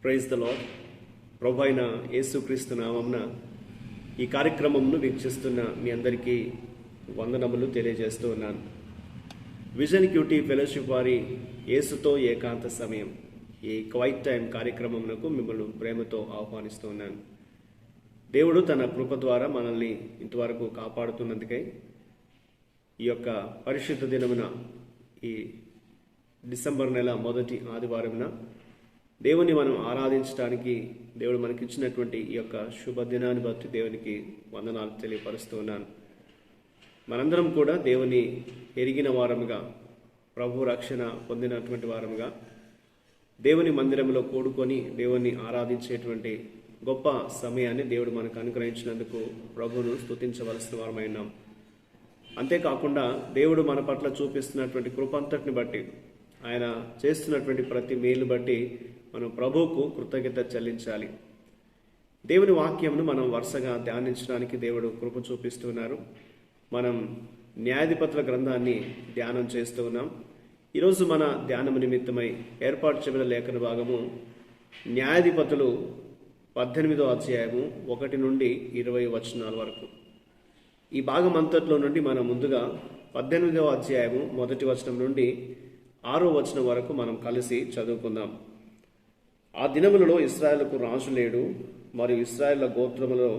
Praise the lord. ప్రభు అయిన యేసుక్రీస్తు నామమున ఈ కార్యక్రమంను వీక్షిస్తున్న మీ అందరికీ వందనములు తెలియజేస్తూ ఉన్నాను. విజన్ క్యూటీ ఫెలోషిప్ వారి యేసుతో ఏకాంత సమయం ఈ క్వైట్ టైం కార్యక్రమమునకు మిమ్మల్ని ప్రేమతో ఆహ్వానిస్తూ ఉన్నాను. దేవుడు తన కృప ద్వారా మనల్ని ఇంతవరకు కాపాడుతున్నందుకై ఈ యొక్క పరిశుద్ధ దినమున ఈ డిసెంబర్ నెల మొదటి ఆదివారమున దేవుని మనం ఆరాధించడానికి దేవుడు మనకిచ్చినటువంటి ఈ యొక్క శుభదినాన్ని బట్టి దేవునికి వందనాలు తెలియపరుస్తూ ఉన్నాను. మనందరం కూడా దేవుని ఎరిగిన వారముగా, ప్రభు రక్షణ పొందినటువంటి వారముగా దేవుని మందిరంలో కూడుకొని దేవుని ఆరాధించేటువంటి గొప్ప సమయాన్ని దేవుడు మనకు అనుగ్రహించినందుకు ప్రభువును స్తుతించవలసిన వారమై ఉన్నాం. అంతేకాకుండా దేవుడు మన పట్ల చూపిస్తున్నటువంటి కృపంతటిని బట్టి, ఆయన చేస్తున్నటువంటి ప్రతి మేలు బట్టి మనం ప్రభువుకు కృతజ్ఞత చెల్లించాలి. దేవుని వాక్యమును మనం వరుసగా ధ్యానించడానికి దేవుడు కృప చూపిస్తున్నారు. మనం న్యాయాధిపతుల గ్రంథాన్ని ధ్యానం చేస్తూ ఉన్నాం. ఈరోజు మన ధ్యానము నిమిత్తమై ఏర్పాటు చేయబడిన లేఖన భాగము న్యాయాధిపతులు 18వ అధ్యాయము 1 నుండి 20 వచనాల వరకు. ఈ భాగం అంతట్లో నుండి మనం ముందుగా 18వ అధ్యాయము 1వ వచనం నుండి 6వ వచనం వరకు మనం కలిసి చదువుకుందాం. ఆ దినములలో ఇశ్రాయేలుకు రాజు లేడు, మరియు ఇశ్రాయేళ్ల గోత్రములో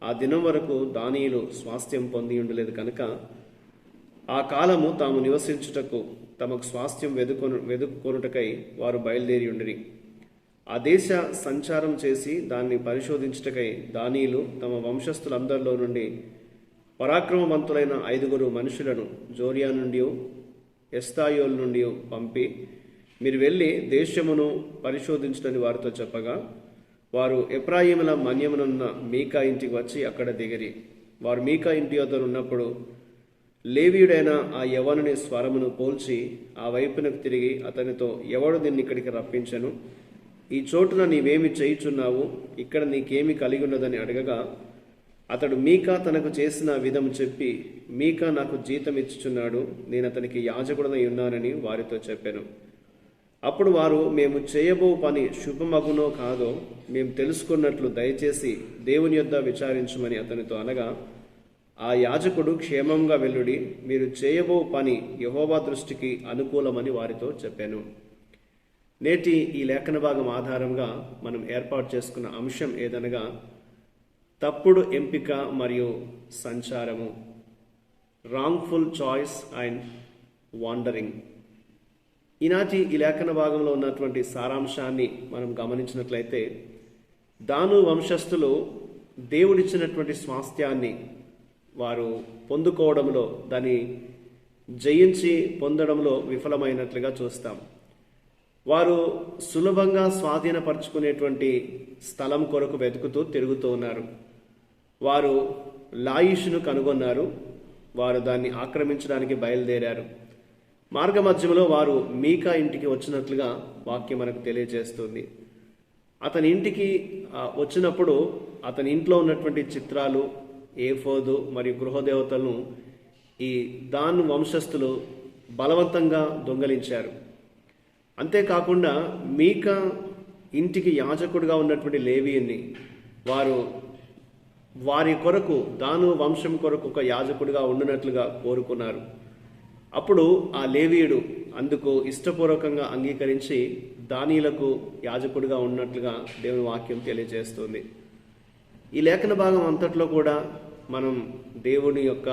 ఆ దినం వరకు దానియేలు స్వాస్థ్యం పొంది ఉండలేదు కనుక ఆ కాలము తాము నివసించుటకు తమకు స్వాస్థ్యం వెదుక్కొనుటకై వారు బయలుదేరి ఉండిరి. ఆ దేశ సంచారం చేసి దాన్ని పరిశోధించుటకై దానియేలు తమ వంశస్థులందరిలో నుండి పరాక్రమవంతులైన 5 మనుషులను జోరియా నుండి ఎస్తాయోల్ నుండి పంపి, మీరు వెళ్ళి దేశమును పరిశోధించడని వారితో చెప్పగా, వారు ఎఫ్రాయిముల మన్యమునున్న మీకా ఇంటికి వచ్చి అక్కడ దిగిరి. వారు మీకా ఇంటి వద్ద ఉన్నప్పుడు లేవీయుడైన ఆ యవనుని స్వరమును పోల్చి ఆ వైపునకు తిరిగి అతనితో, ఎవడు నిన్ను ఇక్కడికి రప్పించను? ఈ చోటున నీవేమి చేయుచున్నావు? ఇక్కడ నీకేమి కలిగి ఉన్నదని అడగగా, అతడు మీకా తనకు చేసిన విధం చెప్పి, మీకా నాకు జీతం ఇచ్చుచున్నాడు, నేను అతనికి యాజకుడనై ఉన్నానని వారితో చెప్పాను. అప్పుడు వారు, మేము చేయబో పని శుభమగునో కాదో మేము తెలుసుకున్నట్లు దయచేసి దేవుని యొద్ద విచారించమని అతనితో అనగా, ఆ యాజకుడు, క్షేమంగా వెళ్ళుడి, మీరు చేయబో పని యెహోవా దృష్టికి అనుకూలమని వారితో చెప్పాను. నేటి ఈ లేఖన భాగం ఆధారంగా మనం ఏర్పాటు చేసుకున్న అంశం ఏదనగా తప్పుడు ఎంపిక మరియు సంచారము, రాంగ్ఫుల్ చాయిస్ అండ్ వాండరింగ్. ఈనాటి ఈ లేఖన భాగంలో ఉన్నటువంటి సారాంశాన్ని మనం గమనించినట్లయితే, దాను వంశస్థులు దేవుడిచ్చినటువంటి స్వాస్థ్యాన్ని వారు పొందుకోవడంలో, దాన్ని జయించి పొందడంలో విఫలమైనట్లుగా చూస్తాం. వారు సులభంగా స్వాధీనపరచుకునేటువంటి స్థలం కొరకు వెతుకుతూ తిరుగుతూ ఉన్నారు. వారు లాయిషును కనుగొన్నారు. వారు దాన్ని ఆక్రమించడానికి బయలుదేరారు. మార్గ మధ్యలో వారు మీకా ఇంటికి వచ్చినట్లుగా వాక్యం మనకు తెలియజేస్తుంది. అతని ఇంటికి వచ్చినప్పుడు అతని ఇంట్లో ఉన్నటువంటి చిత్రాలు, ఏఫోదు మరియు గృహదేవతలను ఈ దాను వంశస్థులు బలవంతంగా దొంగలించారు. అంతేకాకుండా మీకా ఇంటికి యాజకుడిగా ఉన్నటువంటి లేవీయుని వారి కొరకు, దాను వంశం కొరకు ఒక యాజకుడిగా ఉండినట్లుగా కోరుకున్నారు. అప్పుడు ఆ లేవీయుడు అందుకు ఇష్టపూర్వకంగా అంగీకరించి దానియేలుకు యాజకుడిగా ఉన్నట్లుగా దేవుని వాక్యం తెలియజేస్తుంది. ఈ లేఖన భాగం అంతట్లో కూడా మనం దేవుని యొక్క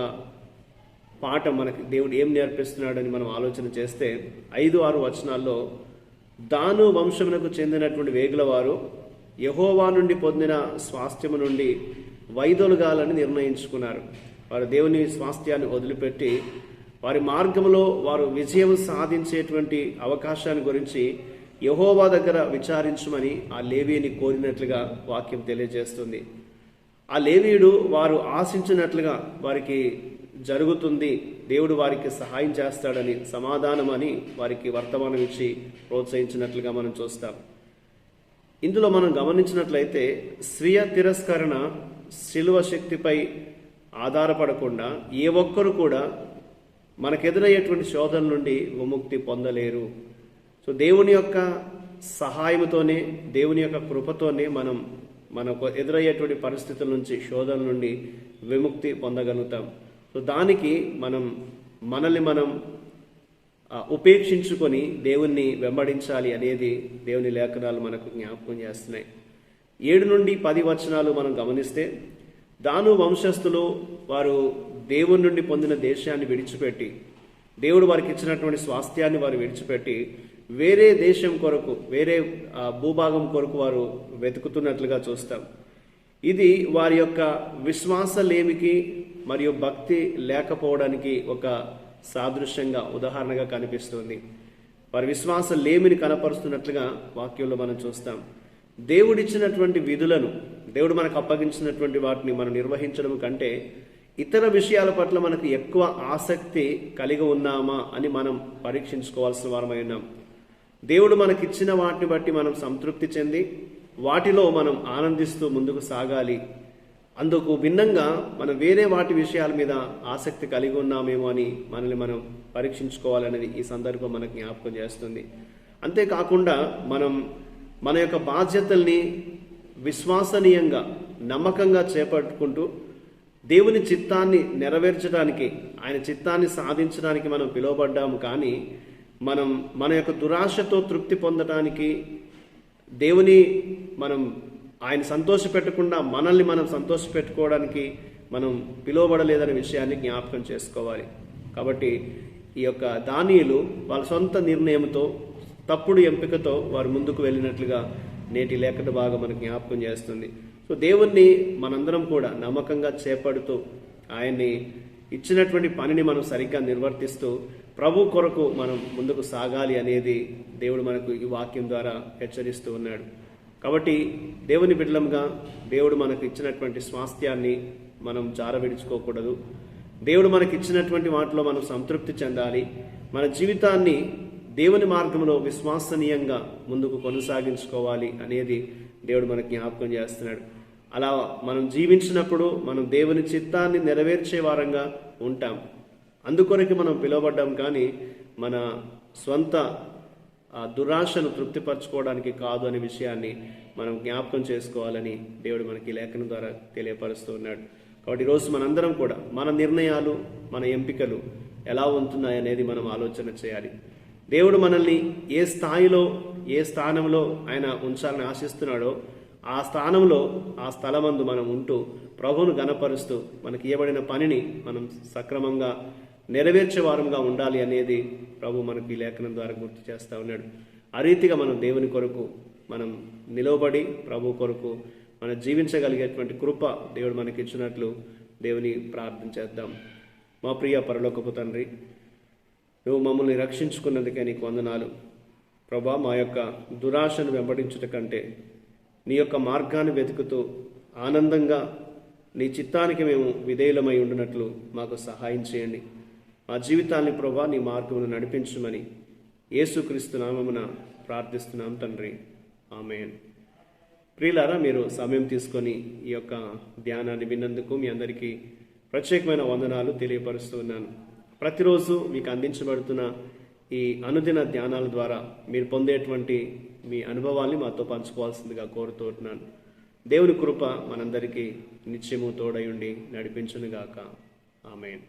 పాఠ, మనకి దేవుడు ఏం నేర్పిస్తున్నాడని మనం ఆలోచన చేస్తే 5-6 వచనాల్లో దాను వంశమునకు చెందినటువంటి వేగుల వారు యెహోవా నుండి పొందిన స్వాస్థ్యము నుండి వైదొలగాలని నిర్ణయించుకున్నారు. వారు దేవుని స్వాస్థ్యాన్ని వదిలిపెట్టి వారి మార్గంలో వారు విజయం సాధించేటువంటి అవకాశాన్ని గురించి యెహోవా దగ్గర విచారించమని ఆ లేవీయుని కోరినట్లుగా వాక్యం తెలియజేస్తుంది. ఆ లేవీయుడు వారు ఆశించినట్లుగా వారికి జరుగుతుంది, దేవుడు వారికి సహాయం చేస్తాడని సమాధానమని వారికి వర్తమానం ఇచ్చి ప్రోత్సహించినట్లుగా మనం చూస్తాం. ఇందులో మనం గమనించినట్లయితే స్వీయ తిరస్కరణ, శిలువ శక్తిపై ఆధారపడకుండా ఏ ఒక్కరు కూడా మనకెదురయ్యేటువంటి శోధన నుండి విముక్తి పొందలేరు. సో దేవుని యొక్క సహాయంతోనే, దేవుని యొక్క కృపతోనే మనకు ఎదురయ్యేటువంటి పరిస్థితుల నుంచి, శోధన నుండి విముక్తి పొందగలుగుతాం. సో దానికి మనల్ని మనం ఉపేక్షించుకొని దేవుణ్ణి వెంబడించాలి అనేది దేవుని లేఖనాలు మనకు జ్ఞాపకం చేస్తున్నాయి. 7 నుండి 10 వచనాలు మనం గమనిస్తే, దాను వంశస్థులు వారు దేవుని నుండి పొందిన దేశాన్ని విడిచిపెట్టి, దేవుడు వారికి ఇచ్చినటువంటి స్వాస్థ్యాన్ని వారు విడిచిపెట్టి వేరే దేశం కొరకు, వేరే భూభాగం కొరకు వారు వెతుకుతున్నట్లుగా చూస్తాం. ఇది వారి యొక్క విశ్వాసలేమికి మరియు భక్తి లేకపోవడానికి ఒక సాదృశ్యంగా, ఉదాహరణగా కనిపిస్తుంది. వారి విశ్వాస లేమిని కనపరుస్తున్నట్లుగా వాక్యంలో మనం చూస్తాం. దేవుడిచ్చినటువంటి విధులను, దేవుడు మనకు అప్పగించినటువంటి వాటిని మనం నిర్వహించడం కంటే ఇతర విషయాల పట్ల మనకు ఎక్కువ ఆసక్తి కలిగి ఉన్నామా అని మనం పరీక్షించుకోవాల్సిన వారమై ఉన్నాం. దేవుడు మనకిచ్చిన వాటిని బట్టి మనం సంతృప్తి చెంది వాటిలో మనం ఆనందిస్తూ ముందుకు సాగాలి. అందుకు భిన్నంగా మనం వేరే వాటి విషయాల మీద ఆసక్తి కలిగి ఉన్నామేమో అని మనల్ని మనం పరీక్షించుకోవాలనేది ఈ సందర్భం మనకు జ్ఞాపకం చేస్తుంది. అంతేకాకుండా మన యొక్క బాధ్యతల్ని విశ్వసనీయంగా, నమ్మకంగా చేపట్టుకుంటూ దేవుని చిత్తాన్ని నెరవేర్చడానికి, ఆయన చిత్తాన్ని సాధించడానికి మనం పిలువబడ్డాము. కానీ మన యొక్క దురాశతో తృప్తి పొందడానికి, దేవుని ఆయన సంతోషపెట్టకుండా మనల్ని మనం సంతోషపెట్టుకోవడానికి మనం పిలువబడలేదనే విషయాన్ని జ్ఞాపకం చేసుకోవాలి. కాబట్టి ఈ యొక్క దానియేలు వాళ్ళ సొంత నిర్ణయంతో, తప్పుడు ఎంపికతో వారు ముందుకు వెళ్ళినట్లుగా నేటి లేఖన భాగం మనకు జ్ఞాపకం చేస్తుంది. సో దేవుణ్ణి మనందరం కూడా నమ్మకంగా చేపడుతూ, ఆయన్ని ఇచ్చినటువంటి పనిని మనం సరిగ్గా నిర్వర్తిస్తూ ప్రభు కొరకు మనం ముందుకు సాగాలి అనేది దేవుడు మనకు ఈ వాక్యం ద్వారా హెచ్చరిస్తూ ఉన్నాడు. కాబట్టి దేవుని బిడ్డలంగా దేవుడు మనకు ఇచ్చినటువంటి స్వాస్థ్యాన్ని మనం జారవిడుచుకోకూడదు. దేవుడు మనకి ఇచ్చినటువంటి వాటిలో మనం సంతృప్తి చెందాలి. మన జీవితాన్ని దేవుని మార్గంలో విశ్వసనీయంగా ముందుకు కొనసాగించుకోవాలి అనేది దేవుడు మనకు జ్ఞాపకం చేస్తున్నాడు. అలా మనం జీవించినప్పుడు మనం దేవుని చిత్తాన్ని నెరవేర్చే వారంగా ఉంటాం. అందుకొరకు మనం పిలువబడ్డాం. కానీ మన స్వంత దురాశను తృప్తిపరచుకోవడానికి కాదు అనే విషయాన్ని మనం జ్ఞాపకం చేసుకోవాలని దేవుడు మనకి లేఖనం ద్వారా తెలియపరుస్తూ ఉన్నాడు. కాబట్టి ఈరోజు మనందరం కూడా మన నిర్ణయాలు, మన ఎంపికలు ఎలా ఉంటున్నాయనేది మనం ఆలోచన చేయాలి. దేవుడు మనల్ని ఏ స్థాయిలో, ఏ స్థానంలో ఆయన ఉంచాలని ఆశిస్తున్నాడో ఆ స్థానంలో, ఆ స్థలమందు మనం ఉంటూ ప్రభువును గణపరుస్తూ మనకి ఇవ్వబడిన పనిని మనం సక్రమంగా నెరవేర్చే వారంగా ఉండాలి అనేది ప్రభు మనకి ఈ లేఖనం ద్వారా గుర్తు చేస్తూ ఉన్నాడు. ఆ రీతిగా మనం దేవుని కొరకు మనం నిలవబడి ప్రభు కొరకు మనం జీవించగలిగేటువంటి కృప దేవుడు మనకి ఇచ్చినట్లు దేవుని ప్రార్థన చేద్దాం. మా ప్రియ పరలోకపు తండ్రి, నువ్వు మమ్మల్ని రక్షించుకున్నందుకే నీకు వందనాలు. ప్రభా, మా యొక్క దురాశను వెంబడించుట కంటే నీ యొక్క మార్గాన్ని వెతుకుతూ ఆనందంగా నీ చిత్తానికి మేము విధేయులమై ఉండినట్లు మాకు సహాయం చేయండి. మా జీవితాన్ని ప్రభా నీ మార్గమును నడిపించమని యేసుక్రీస్తు నామమున ప్రార్థిస్తున్నాం తండ్రి, ఆమేన్. ప్రియులారా, మీరు సమయం తీసుకొని ఈ యొక్క ధ్యానాన్ని విన్నందుకు మీ అందరికీ ప్రత్యేకమైన వందనాలు తెలియపరుస్తూ ఉన్నాను. ప్రతిరోజు మీకు అందించబడుతున్న ఈ అనుదిన ధ్యానాల ద్వారా మీరు పొందేటువంటి మీ అనుభవాల్ని మాతో పంచుకోవాల్సిందిగా కోరుతూ ఉంటున్నాను. దేవుని కృప మనందరికీ నిత్యము తోడయుండి నడిపించునుగాక. ఆమేన్.